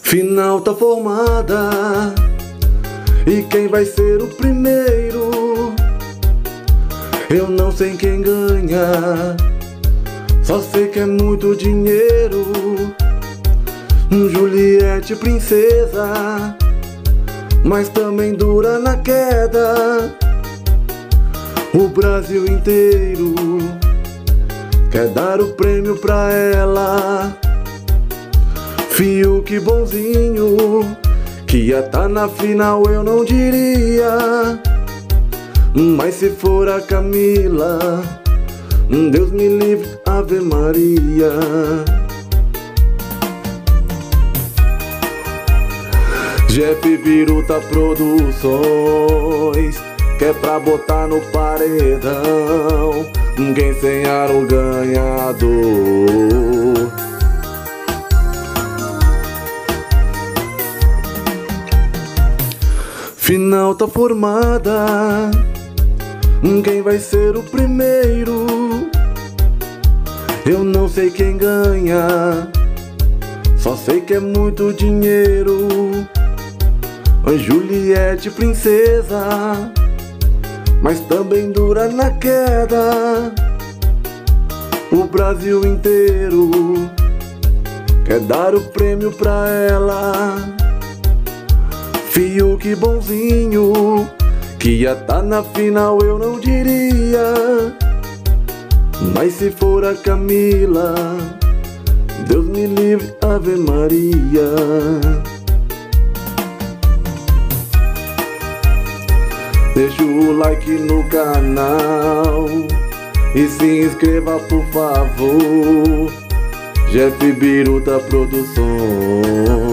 Final tá formada, e quem vai ser o primeiro? Eu não sei quem ganha, só sei que é muito dinheiro. Juliette princesa, mas também dura na queda. O Brasil inteiro quer dar o prêmio pra ela. Fiuk bonzinho, que ia tá na final eu não diria. Mas se for a Camila, Deus me livre, Ave Maria. Jeff Biruta Produções, que é pra botar no paredão quem senhar o ganhador. Final tá formada, quem vai ser o primeiro? Eu não sei quem ganha, só sei que é muito dinheiro. Juliette princesa, mas também dura na queda. O Brasil inteiro quer dar o prêmio pra ela. Fiuk bonzinho, que ia tá na final eu não diria. Mas se for a Camila, Deus me livre, Ave Maria. Deixa o like no canal e se inscreva por favor. Jeff Biruta Produções.